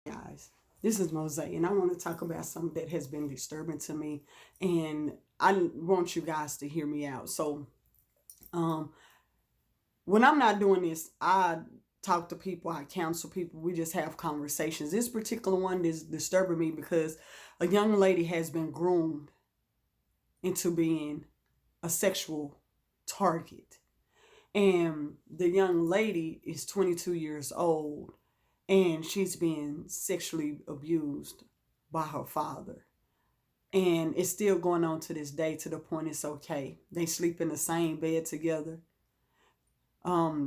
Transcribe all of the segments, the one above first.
Guys, this is Mosaic, and I want to talk about something that has been disturbing to me, and I want you guys to hear me out. So, um, when I'm not doing this, I talk to people, I counsel people, we just have conversations. This particular one is disturbing me because a young lady has been groomed into being a sexual target, and the young lady is 22 years old, and she's being sexually abused by her father. And it's still going on to this day, to the point it's okay. They sleep in the same bed together.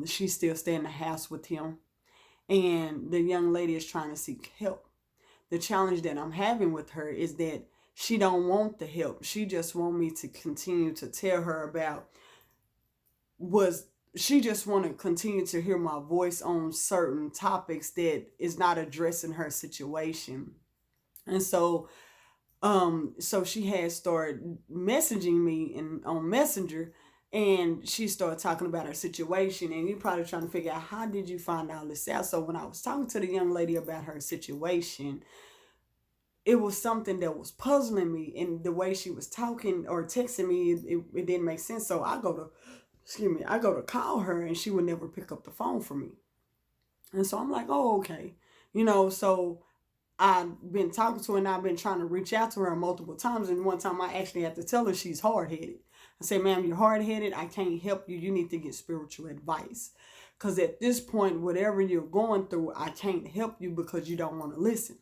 She's still staying in the house with him. And the young lady is trying to seek help. The challenge that I'm having with her is that she don't want the help. She just want me to continue to tell her about was she just want to continue to hear my voice on certain topics that is not addressing her situation. And so she had started messaging me in on Messenger, and she started talking about her situation, and you're probably trying to figure out, how did you find all this out? So when I was talking to the young lady about her situation, it was something that was puzzling me, and the way she was talking or texting me, it didn't make sense. So I go to call her, and she would never pick up the phone for me. And so I'm like, oh, okay. So I've been talking to her, and I've been trying to reach out to her multiple times. And one time I actually had to tell her she's hard headed. I say, ma'am, you're hard headed. I can't help you. You need to get spiritual advice. Because at this point, whatever you're going through, I can't help you because you don't want to listen.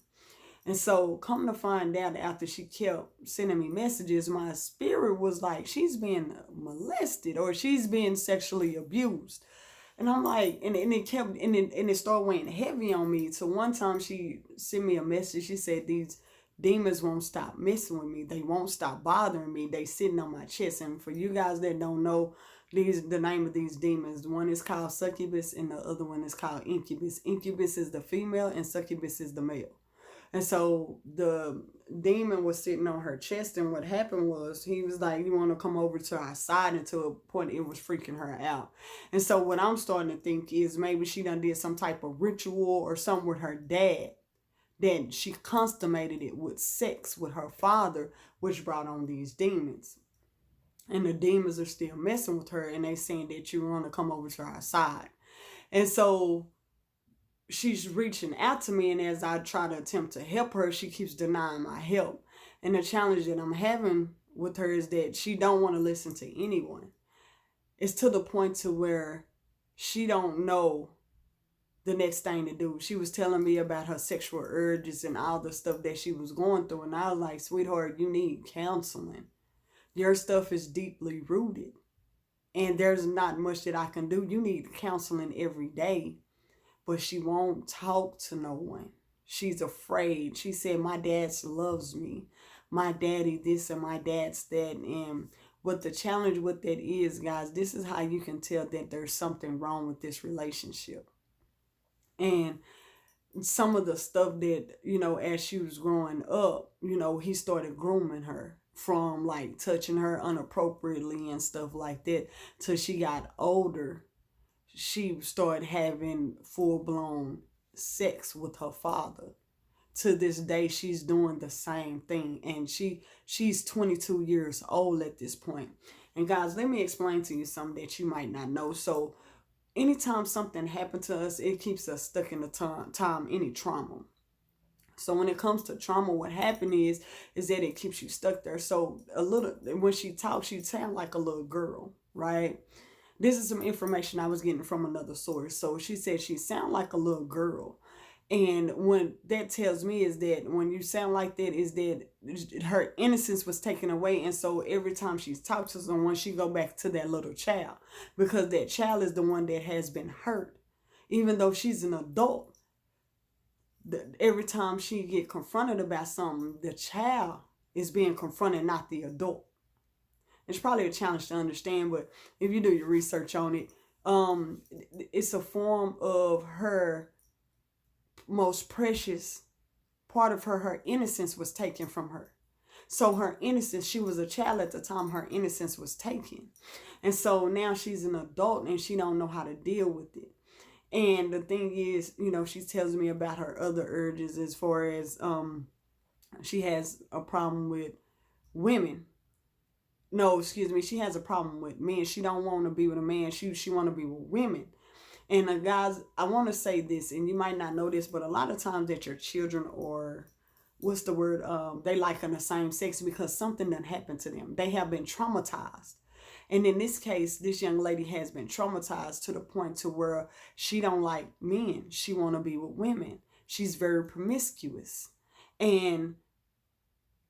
And so, come to find out, after she kept sending me messages, my spirit was like, she's being molested or she's being sexually abused. And I'm like, and it kept, and it started weighing heavy on me. So one time she sent me a message. She said, these demons won't stop messing with me. They won't stop bothering me. They sitting on my chest. And for you guys that don't know the name of these demons, one is called succubus and the other one is called incubus. Incubus is the female and succubus is the male. And so the demon was sitting on her chest, and what happened was he was like, you want to come over to our side, and to a point it was freaking her out. And so what I'm starting to think is maybe she done did some type of ritual or something with her dad. Then she consummated it with sex with her father, which brought on these demons. And the demons are still messing with her, and they saying that you want to come over to our side. And so she's reaching out to me, and as I try to attempt to help her, she keeps denying my help. And the challenge that I'm having with her is that she don't want to listen to anyone. It's to the point to where she don't know the next thing to do. She was telling me about her sexual urges and all the stuff that she was going through, and I was like, sweetheart, you need counseling. Your stuff is deeply rooted, and there's not much that I can do. You need counseling every day. But she won't talk to no one. She's afraid. She said, my dad loves me. My daddy this and my dad's that. And what the challenge with that is, guys, this is how you can tell that there's something wrong with this relationship. And some of the stuff that, as she was growing up, he started grooming her, from like touching her inappropriately and stuff like that, till she got older. She started having full blown sex with her father. To this day, she's doing the same thing, and she's 22 years old at this point. And guys, let me explain to you something that you might not know. So anytime something happened to us, it keeps us stuck in the time any trauma. So when it comes to trauma, what happened is that it keeps you stuck there. So when she talks, she sounds like a little girl, right? This is some information I was getting from another source. So she said she sound like a little girl. And when that tells me is that when you sound like that, is that her innocence was taken away. And so every time she's talked to someone, she go back to that little child, because that child is the one that has been hurt. Even though she's an adult, every time she get confronted about something, the child is being confronted, not the adult. It's probably a challenge to understand, but if you do your research on it, it's a form of her most precious part of her innocence was taken from her. So her innocence, she was a child at the time her innocence was taken. And so now she's an adult and she don't know how to deal with it. And the thing is, she tells me about her other urges as far as she has a problem with women. No, excuse me, she has a problem with men. She don't want to be with a man. She want to be with women. And guys, I want to say this, and you might not know this, but a lot of times that your children, or what's the word, they like in the same sex because something that happened to them. They have been traumatized. And in this case, this young lady has been traumatized to the point to where she don't like men. She want to be with women. She's very promiscuous. And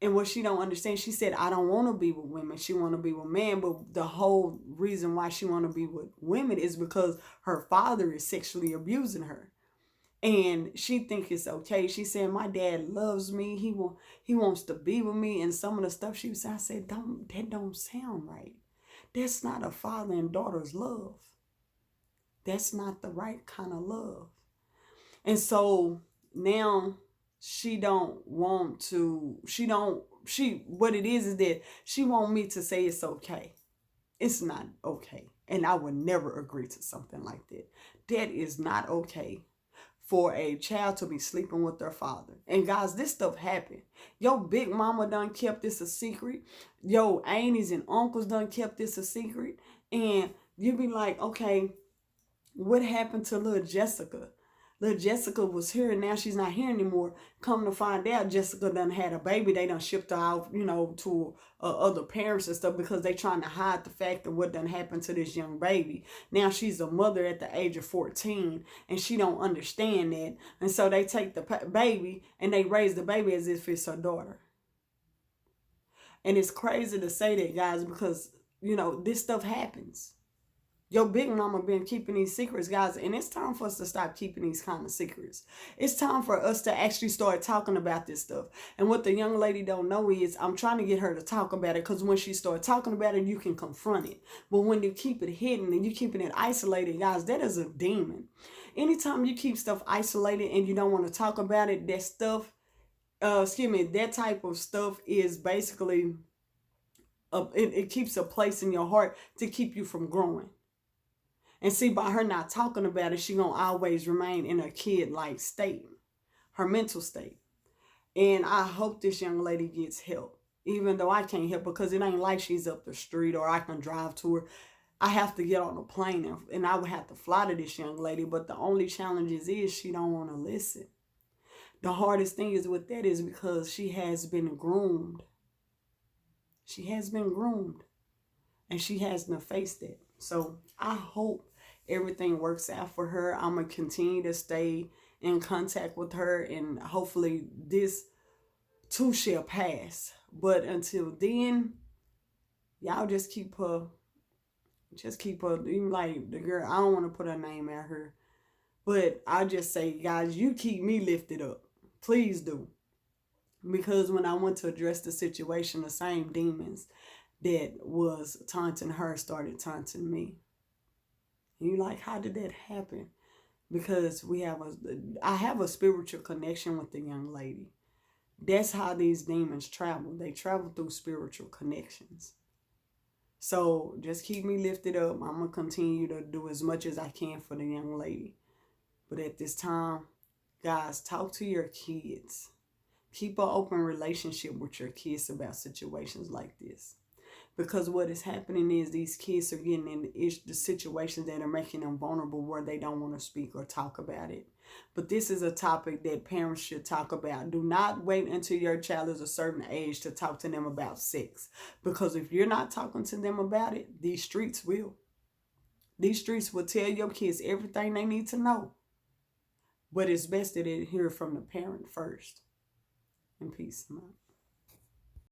what she don't understand, she said, I don't want to be with women. She want to be with men. But the whole reason why she want to be with women is because her father is sexually abusing her. And she think it's okay. She said, my dad loves me. He wants to be with me. And some of the stuff she was saying, I said, that don't sound right. That's not a father and daughter's love. That's not the right kind of love. And so now what it is that she want me to say it's okay. It's not okay. And I would never agree to something like that. That is not okay for a child to be sleeping with their father. And guys, this stuff happened. Your big mama done kept this a secret. Your aunties and uncles done kept this a secret. And you be like, okay, what happened to little Jessica? Little Jessica was here and now she's not here anymore. Come to find out, Jessica done had a baby. They done shipped her out, to other parents and stuff because they trying to hide the fact of what done happened to this young baby. Now she's a mother at the age of 14 and she don't understand that. And so they take the baby and they raise the baby as if it's her daughter. And it's crazy to say that, guys, because, this stuff happens. Your big mama been keeping these secrets, guys, and it's time for us to stop keeping these kind of secrets. It's time for us to actually start talking about this stuff. And what the young lady don't know is I'm trying to get her to talk about it, because when she starts talking about it, you can confront it. But when you keep it hidden and you keeping it isolated, guys, that is a demon. Anytime you keep stuff isolated and you don't want to talk about it, that type of stuff is basically, it keeps a place in your heart to keep you from growing. And see, by her not talking about it, she gonna always remain in a kid-like state, her mental state. And I hope this young lady gets help, even though I can't help, because it ain't like she's up the street or I can drive to her. I have to get on a plane and I would have to fly to this young lady. But the only challenge is she don't want to listen. The hardest thing is with that is because she has been groomed. She has been groomed and she hasn't faced it. So I hope everything works out for her. I'm going to continue to stay in contact with her, and hopefully this too shall pass. But until then, y'all just keep her, even like the girl, I don't want to put her name out here, but I just say, guys, you keep me lifted up. Please do. Because when I went to address the situation, the same demons that was taunting her started taunting me. And you're like, how did that happen? Because I have a spiritual connection with the young lady. That's how these demons travel. They travel through spiritual connections. So just keep me lifted up. I'm going to continue to do as much as I can for the young lady. But at this time, guys, talk to your kids. Keep an open relationship with your kids about situations like this. Because what is happening is these kids are getting in the situations that are making them vulnerable where they don't want to speak or talk about it. But this is a topic that parents should talk about. Do not wait until your child is a certain age to talk to them about sex. Because if you're not talking to them about it, these streets will. These streets will tell your kids everything they need to know. But it's best that they hear from the parent first. And peace.